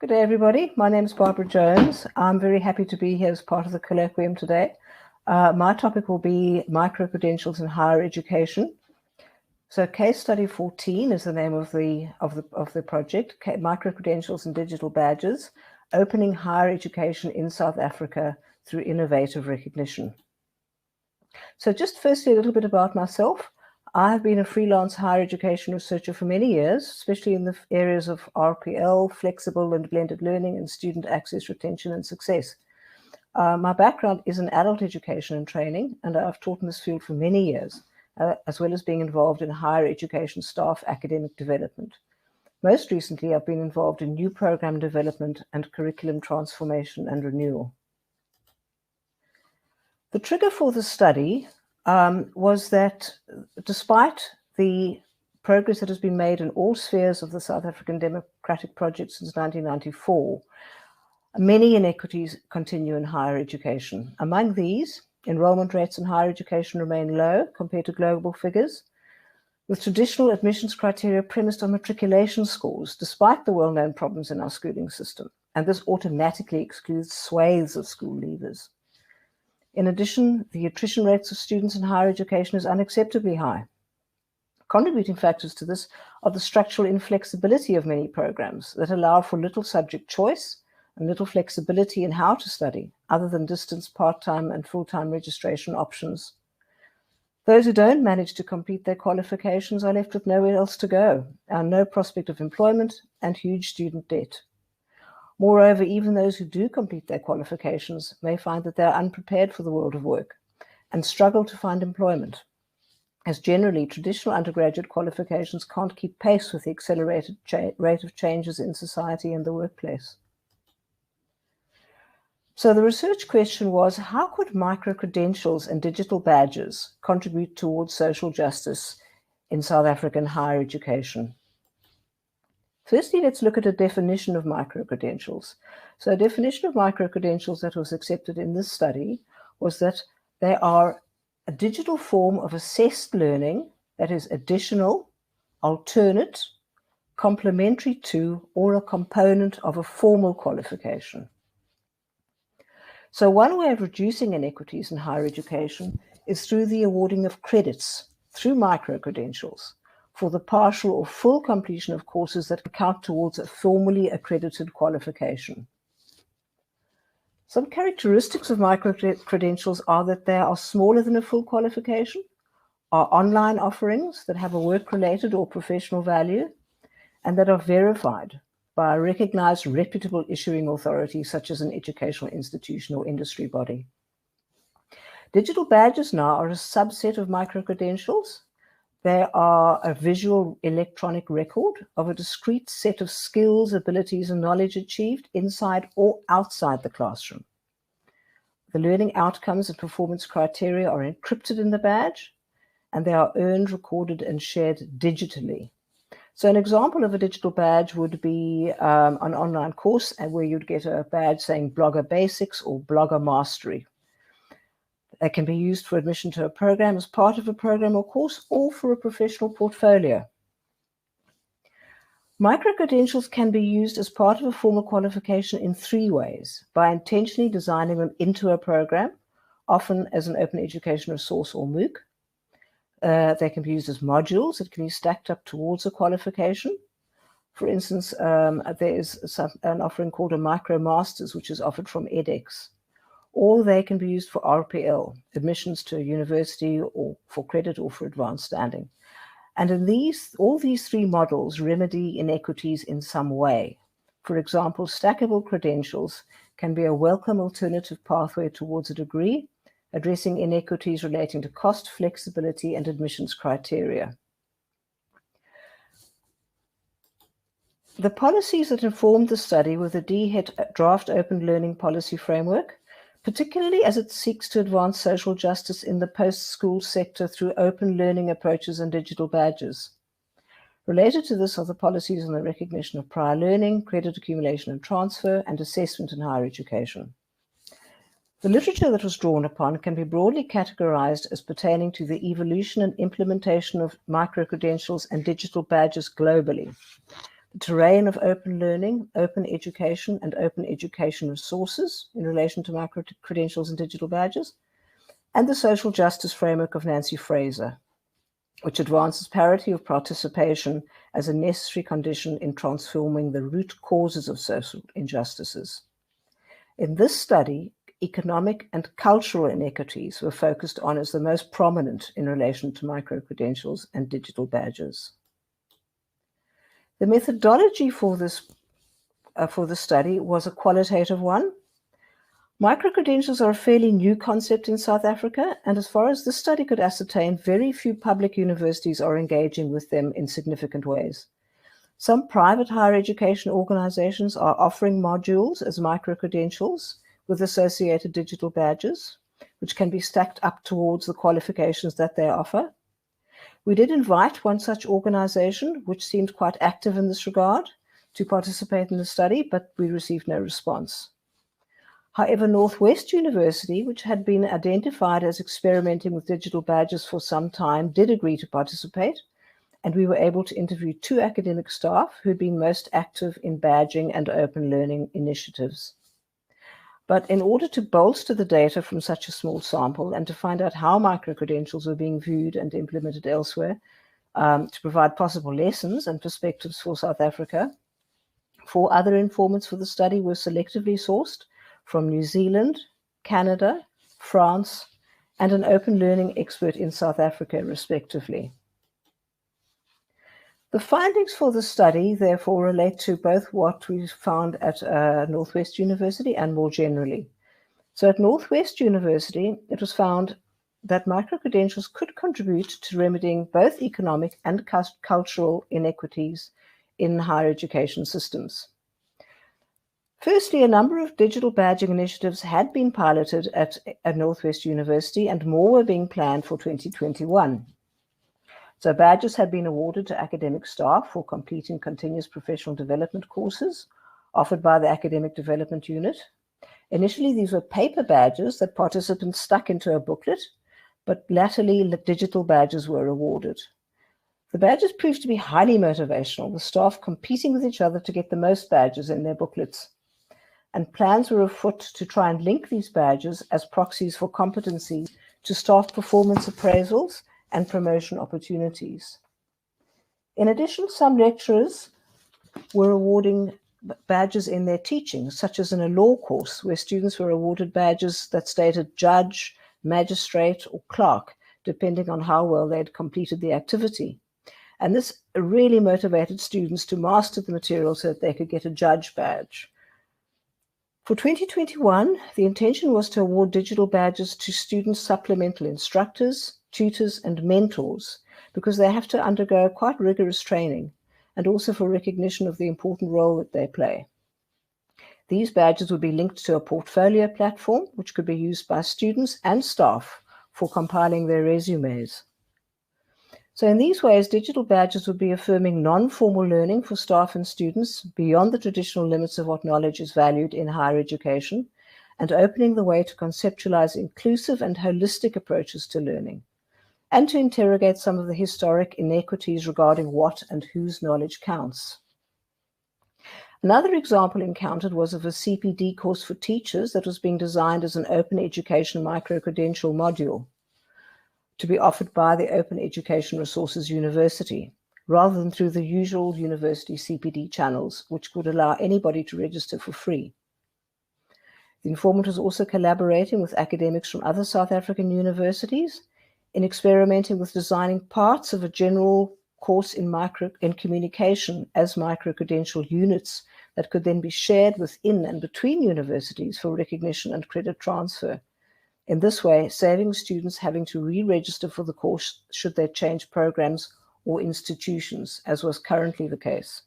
Good day, everybody. My name is Barbara Jones. I'm very happy to be here as part of the colloquium today. My topic will be micro-credentials in higher education. So case study 14 is the name of the project, Micro-Credentials and Digital Badges, Opening Higher Education in South Africa through Innovative Recognition. So just firstly, a little bit about myself. I have been a freelance higher education researcher for many years, especially in the areas of RPL, flexible and blended learning, and student access, retention, and success. My background is in adult education and training, and I've taught in this field for many years, as well as being involved in higher education staff academic development. Most recently, I've been involved in new program development and curriculum transformation and renewal. The trigger for the study was that despite the progress that has been made in all spheres of the South African democratic project since 1994, many inequities continue in higher education. Among these, enrollment rates in higher education remain low compared to global figures, with traditional admissions criteria premised on matriculation scores, despite the well-known problems in our schooling system, and this automatically excludes swathes of school leavers. In addition, the attrition rates of students in higher education is unacceptably high. Contributing factors to this are the structural inflexibility of many programs that allow for little subject choice and little flexibility in how to study, other than distance, part-time, and full-time registration options. Those who don't manage to complete their qualifications are left with nowhere else to go, and no prospect of employment and huge student debt. Moreover, even those who do complete their qualifications may find that they are unprepared for the world of work and struggle to find employment, as generally traditional undergraduate qualifications can't keep pace with the accelerated rate of changes in society and the workplace. So the research question was, how could micro-credentials and digital badges contribute towards social justice in South African higher education? Firstly, let's look at a definition of micro-credentials. So a definition of micro-credentials that was accepted in this study was that they are a digital form of assessed learning that is additional, alternate, complementary to, or a component of a formal qualification. So one way of reducing inequities in higher education is through the awarding of credits through micro-credentials for the partial or full completion of courses that count towards a formally accredited qualification. Some characteristics of micro-credentials are that they are smaller than a full qualification, are online offerings that have a work-related or professional value, and that are verified by a recognized reputable issuing authority such as an educational institution or industry body. Digital badges now are a subset of micro-credentials. They are a visual electronic record of a discrete set of skills, abilities, and knowledge achieved inside or outside the classroom. The learning outcomes and performance criteria are encrypted in the badge, and they are earned, recorded, and shared digitally. So an example of a digital badge would be an online course where you'd get a badge saying Blogger Basics or Blogger Mastery. They can be used for admission to a program as part of a program or course, or for a professional portfolio. Micro-credentials can be used as part of a formal qualification in three ways: by intentionally designing them into a program, often as an open education resource or MOOC. They can be used as modules that can be stacked up towards a qualification. For instance, there is an offering called a Micro Masters, which is offered from edX. Or they can be used for RPL, admissions to a university, or for credit or for advanced standing. And in all these three models remedy inequities in some way. For example, stackable credentials can be a welcome alternative pathway towards a degree, addressing inequities relating to cost, flexibility, and admissions criteria. The policies that informed the study were the DHET Draft Open Learning Policy Framework, particularly as it seeks to advance social justice in the post-school sector through open learning approaches and digital badges. Related to this are the policies on the recognition of prior learning, credit accumulation and transfer, and assessment in higher education. The literature that was drawn upon can be broadly categorized as pertaining to the evolution and implementation of micro-credentials and digital badges globally. the terrain of open learning, open education, and open education resources in relation to micro-credentials and digital badges, and the social justice framework of Nancy Fraser, which advances parity of participation as a necessary condition in transforming the root causes of social injustices. In this study, economic and cultural inequities were focused on as the most prominent in relation to micro-credentials and digital badges. The methodology for the study was a qualitative one. Micro-credentials are a fairly new concept in South Africa, and as far as this study could ascertain, very few public universities are engaging with them in significant ways. Some private higher education organizations are offering modules as micro-credentials with associated digital badges, which can be stacked up towards the qualifications that they offer. We did invite one such organization, which seemed quite active in this regard, to participate in the study, but we received no response. However, Northwest University, which had been identified as experimenting with digital badges for some time, did agree to participate, and we were able to interview 2 academic staff who had been most active in badging and open learning initiatives. But in order to bolster the data from such a small sample and to find out how micro-credentials were being viewed and implemented elsewhere, to provide possible lessons and perspectives for South Africa, 4 other informants for the study were selectively sourced from New Zealand, Canada, France, and an open learning expert in South Africa, respectively. The findings for the study, therefore, relate to both what we found at Northwest University and more generally. So at Northwest University, it was found that micro-credentials could contribute to remedying both economic and cultural inequities in higher education systems. Firstly, a number of digital badging initiatives had been piloted at Northwest University, and more were being planned for 2021. So badges had been awarded to academic staff for completing continuous professional development courses offered by the Academic Development Unit. Initially, these were paper badges that participants stuck into a booklet, but latterly digital badges were awarded. The badges proved to be highly motivational, with staff competing with each other to get the most badges in their booklets. And plans were afoot to try and link these badges as proxies for competency to staff performance appraisals and promotion opportunities. In addition, some lecturers were awarding badges in their teaching, such as in a law course, where students were awarded badges that stated judge, magistrate, or clerk, depending on how well they'd completed the activity. And this really motivated students to master the material so that they could get a judge badge. For 2021, the intention was to award digital badges to student supplemental instructors, tutors, and mentors, because they have to undergo quite rigorous training, and also for recognition of the important role that they play. These badges would be linked to a portfolio platform, which could be used by students and staff for compiling their resumes. So in these ways, digital badges would be affirming non-formal learning for staff and students beyond the traditional limits of what knowledge is valued in higher education, and opening the way to conceptualize inclusive and holistic approaches to learning, and to interrogate some of the historic inequities regarding what and whose knowledge counts. Another example encountered was of a CPD course for teachers that was being designed as an open education micro-credential module to be offered by the Open Education Resources University, rather than through the usual university CPD channels, which would allow anybody to register for free. The informant was also collaborating with academics from other South African universities in experimenting with designing parts of a general course in communication as micro-credential units that could then be shared within and between universities for recognition and credit transfer. In this way, saving students having to re-register for the course should they change programs or institutions, as was currently the case.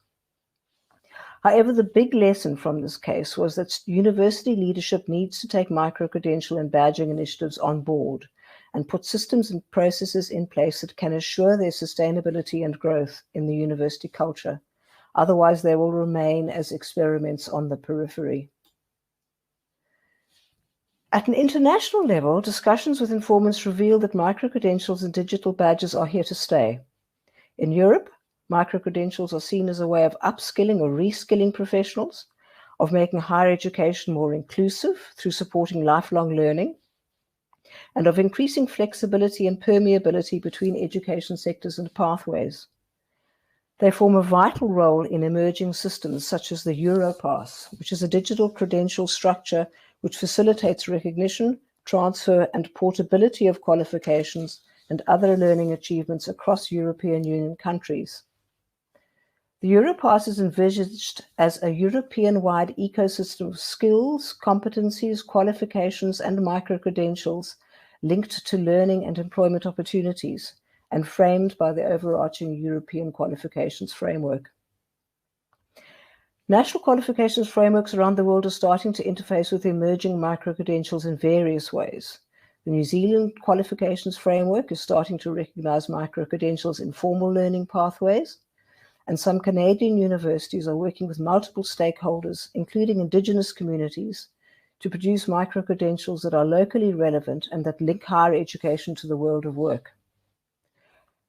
However, the big lesson from this case was that university leadership needs to take micro-credential and badging initiatives on board and put systems and processes in place that can assure their sustainability and growth in the university culture. Otherwise, they will remain as experiments on the periphery. At an international level, discussions with informants revealed that micro-credentials and digital badges are here to stay. In Europe, Micro-credentials are seen as a way of upskilling or reskilling professionals, of making higher education more inclusive through supporting lifelong learning, and of increasing flexibility and permeability between education sectors and pathways. They form a vital role in emerging systems such as the Europass, which is a digital credential structure which facilitates recognition, transfer, and portability of qualifications and other learning achievements across European Union countries. The Europass is envisaged as a European-wide ecosystem of skills, competencies, qualifications, and micro-credentials linked to learning and employment opportunities, and framed by the overarching European qualifications framework. National qualifications frameworks around the world are starting to interface with emerging micro-credentials in various ways. The New Zealand qualifications framework is starting to recognize micro-credentials in formal learning pathways, and some Canadian universities are working with multiple stakeholders, including Indigenous communities, to produce micro-credentials that are locally relevant and that link higher education to the world of work.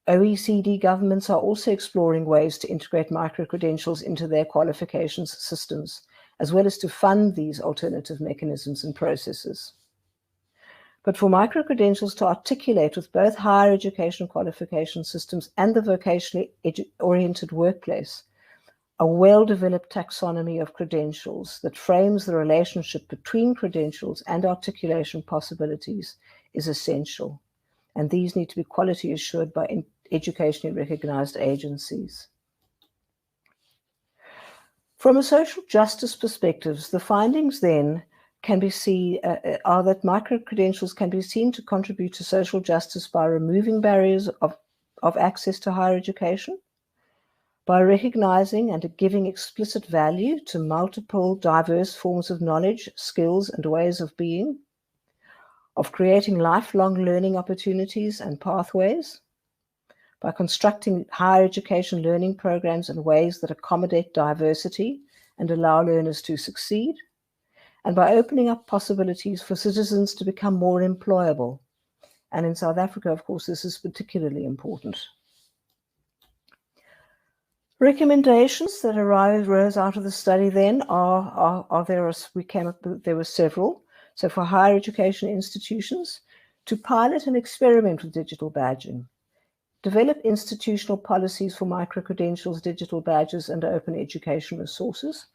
OECD governments are also exploring ways to integrate micro-credentials into their qualifications systems, as well as to fund these alternative mechanisms and processes. But for micro-credentials to articulate with both higher education qualification systems and the vocationally oriented workplace, a well-developed taxonomy of credentials that frames the relationship between credentials and articulation possibilities is essential. And these need to be quality assured by educationally recognized agencies. From a social justice perspective, the findings then can be seen are that micro-credentials can be seen to contribute to social justice by removing barriers of access to higher education, by recognizing and giving explicit value to multiple diverse forms of knowledge, skills, and ways of being, of creating lifelong learning opportunities and pathways, by constructing higher education learning programs in ways that accommodate diversity and allow learners to succeed, and by opening up possibilities for citizens to become more employable. And in South Africa, of course, this is particularly important. Recommendations that arose out of the study then there were several. So for higher education institutions, to pilot and experiment with digital badging, develop institutional policies for micro-credentials, digital badges, and open education resources,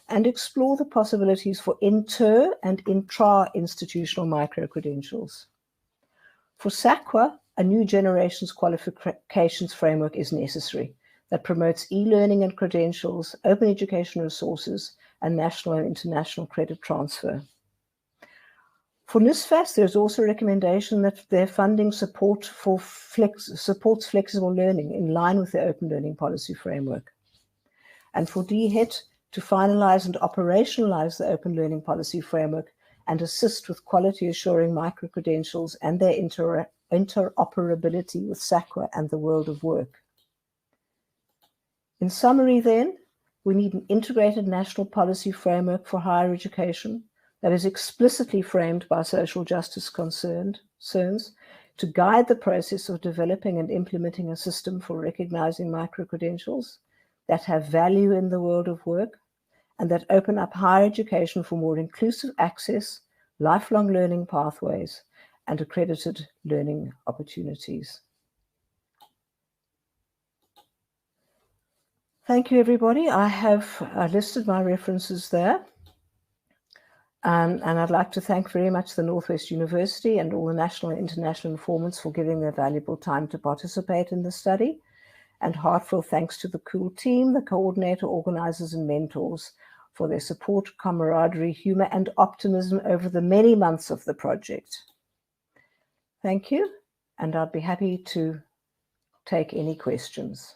and explore the possibilities for inter- and intra-institutional micro-credentials. For SAQA, a new generation's qualifications framework is necessary that promotes e-learning and credentials, open education resources, and national and international credit transfer. For NSFAS, there's also a recommendation that their funding supports flexible learning in line with the Open Learning Policy Framework. And for DHET, to finalize and operationalize the Open Learning Policy Framework and assist with quality assuring micro-credentials and their interoperability with SAQA and the world of work. In summary then, we need an integrated national policy framework for higher education that is explicitly framed by social justice concerns to guide the process of developing and implementing a system for recognizing micro-credentials that have value in the world of work and that open up higher education for more inclusive access, lifelong learning pathways, and accredited learning opportunities. Thank you, everybody. I have listed my references there. And I'd like to thank very much the Northwest University and all the national and international informants for giving their valuable time to participate in the study. And heartfelt thanks to the COOL team, the coordinator, organizers, and mentors for their support, camaraderie, humor, and optimism over the many months of the project. Thank you, and I'd be happy to take any questions.